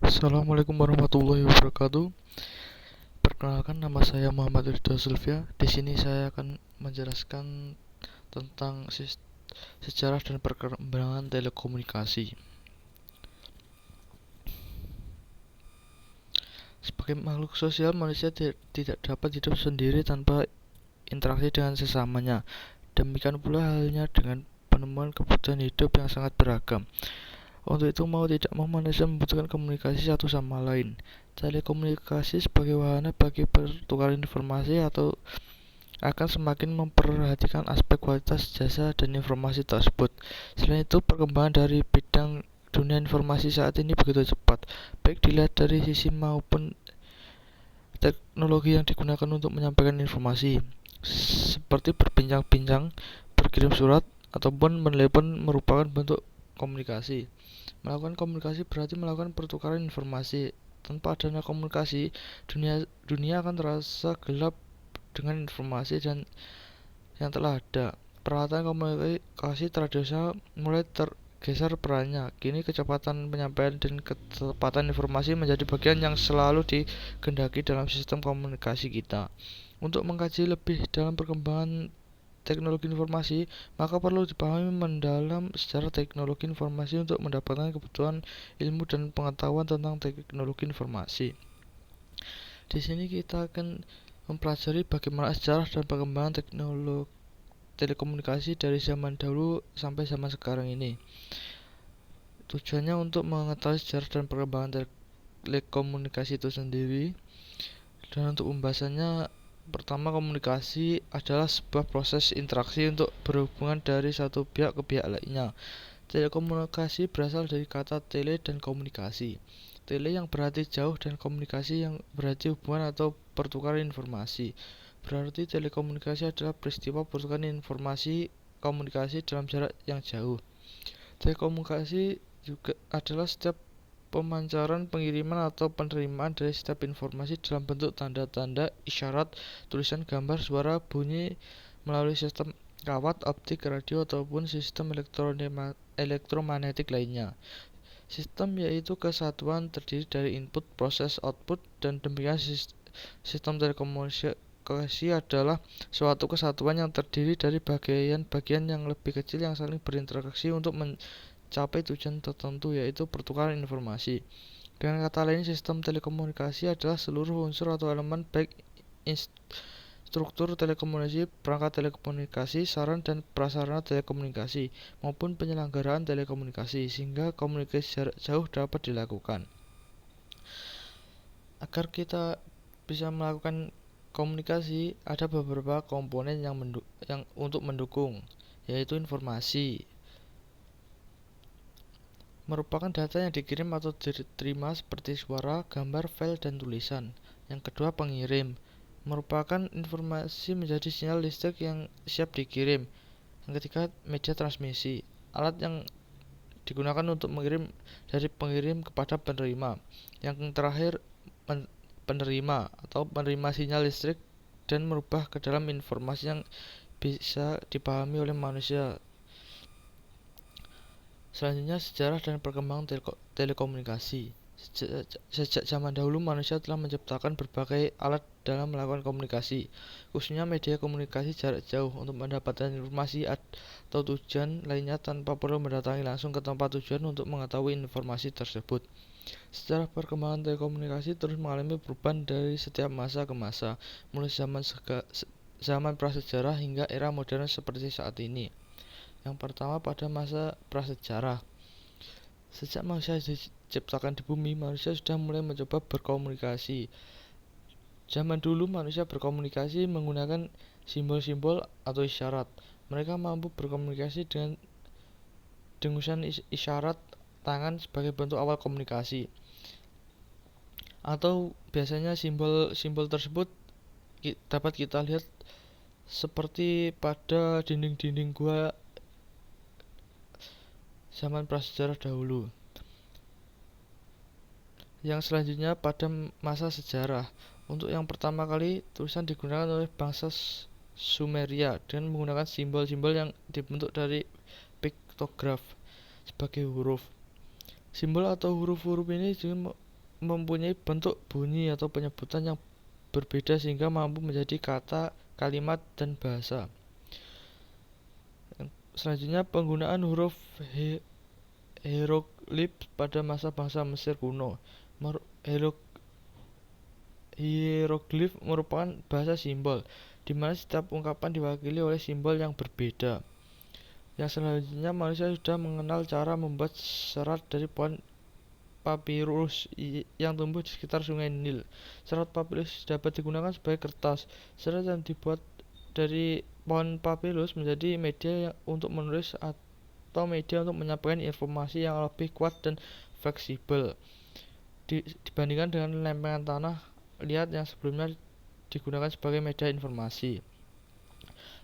Assalamualaikum warahmatullahi wabarakatuh. Perkenalkan, nama saya Muhammad Ridho Zulfia. Di sini saya akan menjelaskan tentang sejarah dan perkembangan telekomunikasi. Sebagai makhluk sosial, manusia tidak dapat hidup sendiri tanpa interaksi dengan sesamanya. Demikian pula halnya dengan penemuan kebutuhan hidup yang sangat beragam. Untuk itu, mau tidak mau, manusia membutuhkan komunikasi satu sama lain. Telekomunikasi sebagai wahana bagi pertukaran informasi atau akan semakin memperhatikan aspek kualitas jasa dan informasi tersebut. Selain itu, perkembangan dari bidang dunia informasi saat ini begitu cepat, baik dilihat dari sisi maupun teknologi yang digunakan untuk menyampaikan informasi, seperti berbincang-bincang, berkirim surat, ataupun menelepon merupakan bentuk komunikasi. Melakukan komunikasi berarti melakukan pertukaran informasi. Tanpa adanya komunikasi, dunia akan terasa gelap dengan informasi dan yang telah ada. Peralatan komunikasi tradisional mulai tergeser perannya. Kini kecepatan penyampaian dan ketepatan informasi menjadi bagian yang selalu dikehendaki dalam sistem komunikasi kita. Untuk mengkaji lebih dalam perkembangan teknologi informasi, maka perlu dipahami mendalam sejarah teknologi informasi untuk mendapatkan kebutuhan ilmu dan pengetahuan tentang teknologi informasi. Di sini kita akan mempelajari bagaimana sejarah dan perkembangan teknologi telekomunikasi dari zaman dahulu sampai zaman sekarang ini. Tujuannya untuk mengetahui sejarah dan perkembangan telekomunikasi itu sendiri. Dan untuk pembahasannya, pertama, komunikasi adalah sebuah proses interaksi untuk berhubungan dari satu pihak ke pihak lainnya. Telekomunikasi berasal dari kata tele dan komunikasi. Tele yang berarti jauh dan komunikasi yang berarti hubungan atau pertukaran informasi. Berarti telekomunikasi adalah peristiwa pertukaran informasi komunikasi dalam jarak yang jauh. Telekomunikasi juga adalah setiap pemancaran, pengiriman, atau penerimaan dari setiap informasi dalam bentuk tanda-tanda, isyarat, tulisan, gambar, suara, bunyi melalui sistem kawat, optik, radio, ataupun sistem elektromagnetik lainnya. Sistem yaitu kesatuan terdiri dari input, proses, output, dan demikian sistem telekomunikasi adalah suatu kesatuan yang terdiri dari bagian-bagian yang lebih kecil yang saling berinteraksi untuk mencapai tujuan tertentu, yaitu pertukaran informasi. Dengan kata lain, sistem telekomunikasi adalah seluruh unsur atau elemen, baik struktur telekomunikasi, perangkat telekomunikasi, sarana dan prasarana telekomunikasi, maupun penyelenggaraan telekomunikasi, sehingga komunikasi jarak jauh dapat dilakukan. Agar kita bisa melakukan komunikasi, ada beberapa komponen yang untuk mendukung, yaitu informasi, merupakan data yang dikirim atau diterima seperti suara, gambar, file, dan tulisan. Yang kedua, pengirim, merupakan informasi menjadi sinyal listrik yang siap dikirim. Yang ketiga, media transmisi, alat yang digunakan untuk mengirim dari pengirim kepada penerima. Yang terakhir, penerima atau penerima sinyal listrik dan merubah ke dalam informasi yang bisa dipahami oleh manusia. Selanjutnya, sejarah dan perkembangan telekomunikasi. Sejak zaman dahulu, manusia telah menciptakan berbagai alat dalam melakukan komunikasi, khususnya media komunikasi jarak jauh, untuk mendapatkan informasi atau tujuan lainnya tanpa perlu mendatangi langsung ke tempat tujuan untuk mengetahui informasi tersebut. Sejarah perkembangan telekomunikasi terus mengalami perubahan dari setiap masa ke masa, mulai zaman prasejarah hingga era modern seperti saat ini. Yang pertama, pada masa prasejarah. Sejak manusia diciptakan di bumi, manusia sudah mulai mencoba berkomunikasi. Zaman dulu manusia berkomunikasi menggunakan simbol-simbol atau isyarat. Mereka mampu berkomunikasi dengan dengusan isyarat tangan sebagai bentuk awal komunikasi. Atau biasanya simbol-simbol tersebut dapat kita lihat seperti pada dinding-dinding gua zaman prasejarah dahulu. Yang selanjutnya, pada masa sejarah. Untuk yang pertama kali, tulisan digunakan oleh bangsa Sumeria dengan menggunakan simbol-simbol yang dibentuk dari piktograf sebagai huruf. Simbol atau huruf-huruf ini juga mempunyai bentuk bunyi atau penyebutan yang berbeda sehingga mampu menjadi kata, kalimat, dan bahasa. Selanjutnya, penggunaan huruf hieroglif pada masa bangsa Mesir kuno. Hieroglif merupakan bahasa simbol, di mana setiap ungkapan diwakili oleh simbol yang berbeda. Yang selanjutnya, manusia sudah mengenal cara membuat serat dari pohon papirus yang tumbuh di sekitar sungai Nil. Serat papirus dapat digunakan sebagai kertas. Serat yang dibuat dari pohon papirus menjadi media untuk menulis atau media untuk menyampaikan informasi yang lebih kuat dan fleksibel dibandingkan dengan lempengan tanah liat yang sebelumnya digunakan sebagai media informasi.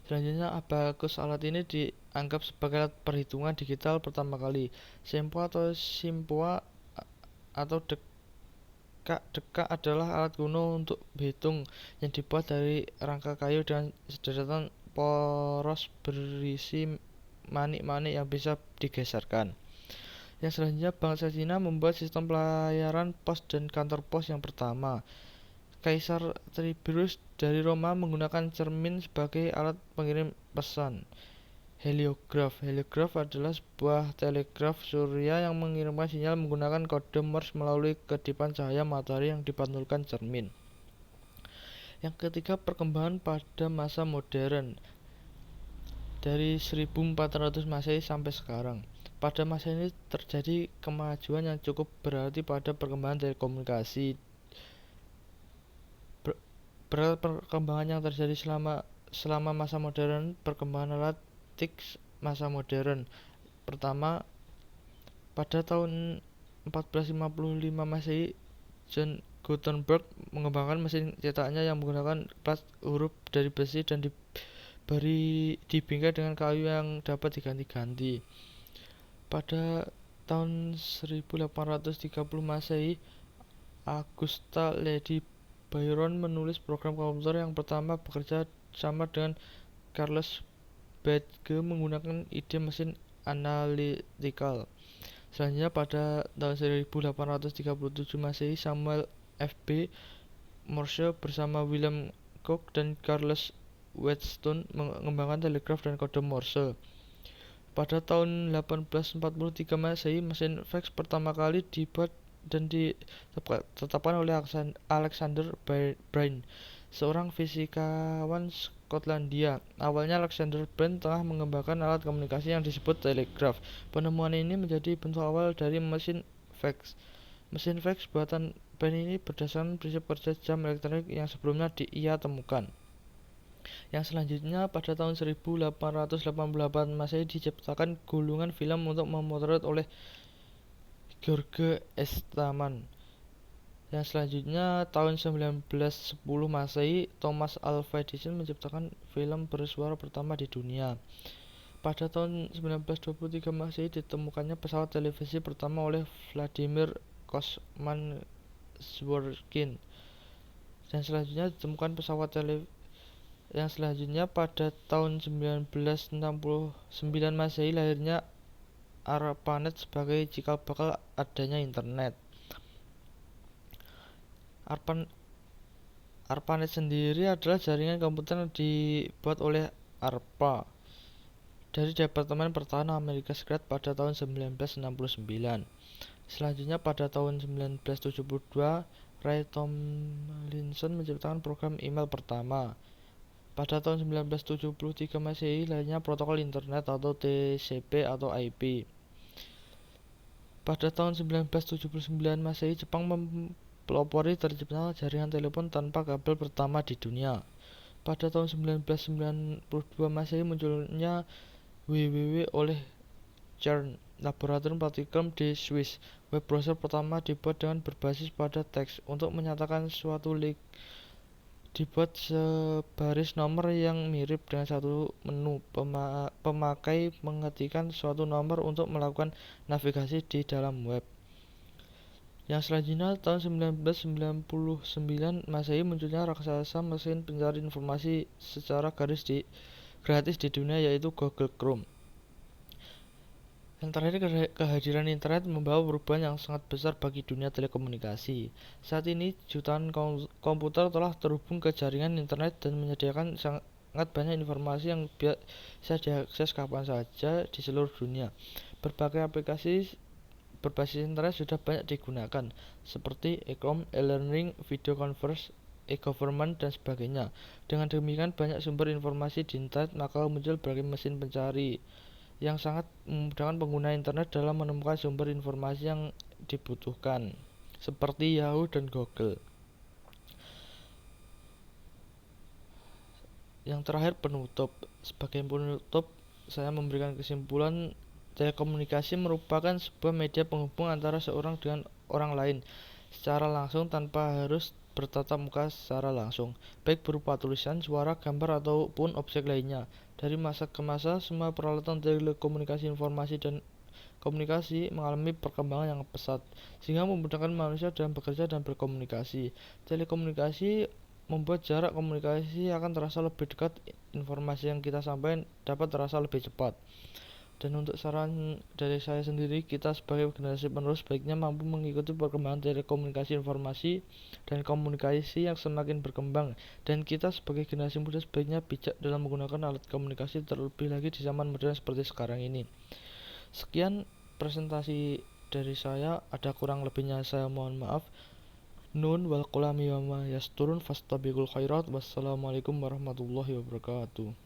Selanjutnya, abakus. Alat ini dianggap sebagai alat perhitungan digital pertama kali. Sempoa atau simpoa atau dekak adalah alat kuno untuk berhitung yang dibuat dari rangka kayu dengan sederetan poros berisi manik-manik yang bisa digeserkan. Yang selanjutnya, bangsa Cina membuat sistem pelayaran pos dan kantor pos yang pertama. Kaisar Tiberius dari Roma menggunakan cermin sebagai alat pengirim pesan. Heliograf. Heliograf adalah sebuah telegraf surya yang mengirimkan sinyal menggunakan kode Morse melalui kedipan cahaya matahari yang dipantulkan cermin. Yang ketiga, perkembangan pada masa modern dari 1400 Masehi sampai sekarang. Pada masa ini terjadi kemajuan yang cukup berarti pada perkembangan telekomunikasi. Perkembangan yang terjadi selama masa modern, perkembangan alat TIK masa modern. Pertama, pada tahun 1455 Masehi, John Gutenberg mengembangkan mesin cetaknya yang menggunakan plat huruf dari besi dan dibingkai dengan kayu yang dapat diganti-ganti. Pada tahun 1830 Masehi, Augusta Lady Byron menulis program komputer yang pertama bekerja sama dengan Charles Babbage menggunakan ide mesin analytical. Selanjutnya, pada tahun 1837 Masehi, Samuel F.B. Morse bersama William Cooke dan Charles Wheatstone mengembangkan telegraf dan kode Morse. Pada tahun 1843 Masehi, mesin fax pertama kali dibuat dan ditetapkan oleh Alexander Bain, seorang fisikawan Skotlandia. Awalnya Alexander Bain telah mengembangkan alat komunikasi yang disebut telegraf. Penemuan ini menjadi bentuk awal dari mesin fax. Mesin fax buatan Bain ini berdasarkan prinsip kerja jam elektronik yang sebelumnya ia temukan. Yang selanjutnya, pada tahun 1888 Masehi diciptakan gulungan film untuk memotret oleh George Eastman. Yang selanjutnya, tahun 1910 Masehi, Thomas Alva Edison menciptakan film bersuara pertama di dunia. Pada tahun 1923 Masehi ditemukannya pesawat televisi pertama oleh Vladimir Kosman Zworykin. Dan selanjutnya ditemukan Yang selanjutnya, pada tahun 1969 Masehi lahirnya ARPANET sebagai cikal bakal adanya internet. ARPANET sendiri adalah jaringan komputer yang dibuat oleh ARPA dari Departemen Pertahanan Amerika Serikat pada tahun 1969. Selanjutnya, pada tahun 1972 Ray Tomlinson menciptakan program email pertama. Pada tahun 1973 Masehi lahirnya protokol internet atau TCP atau IP. Pada tahun 1979 Masehi, Jepang mempelopori terciptanya jaringan telepon tanpa kabel pertama di dunia. Pada tahun 1992 Masehi munculnya www oleh CERN, Laboratorium Partikel di Swiss. Web browser pertama dibuat dengan berbasis pada teks. Untuk menyatakan suatu link dibuat sebaris nomor yang mirip dengan satu menu. Pemakai mengetikkan suatu nomor untuk melakukan navigasi di dalam web. Yang selanjutnya, tahun 1999 Masehi munculnya raksasa mesin pencari informasi secara gratis di dunia, yaitu Google Chrome. Yang terakhir, kehadiran internet membawa perubahan yang sangat besar bagi dunia telekomunikasi. Saat ini, jutaan komputer telah terhubung ke jaringan internet dan menyediakan sangat banyak informasi yang bisa diakses kapan saja di seluruh dunia. Berbagai aplikasi berbasis internet sudah banyak digunakan, seperti e-com, e-learning, video conference, e-government, dan sebagainya. Dengan demikian, banyak sumber informasi di internet, maka muncul berbagai mesin pencari yang sangat memudahkan pengguna internet dalam menemukan sumber informasi yang dibutuhkan, seperti Yahoo dan Google. Yang terakhir, penutup. Sebagai penutup, saya memberikan kesimpulan telekomunikasi merupakan sebuah media penghubung antara seorang dengan orang lain secara langsung tanpa harus bertatap muka secara langsung, baik berupa tulisan, suara, gambar, ataupun objek lainnya. Dari masa ke masa, semua peralatan telekomunikasi, informasi, dan komunikasi mengalami perkembangan yang pesat, sehingga memudahkan manusia dalam bekerja dan berkomunikasi. Telekomunikasi membuat jarak komunikasi akan terasa lebih dekat, informasi yang kita sampaikan dapat terasa lebih cepat. Dan untuk saran dari saya sendiri, kita sebagai generasi penerus baiknya mampu mengikuti perkembangan telekomunikasi, informasi, dan komunikasi yang semakin berkembang. Dan kita sebagai generasi muda sebaiknya bijak dalam menggunakan alat komunikasi, terlebih lagi di zaman modern seperti sekarang ini. Sekian presentasi dari saya, ada kurang lebihnya saya mohon maaf. Nun wal qulami wa ma yasturun fastabiqul khairat. Wassalamualaikum warahmatullahi wabarakatuh.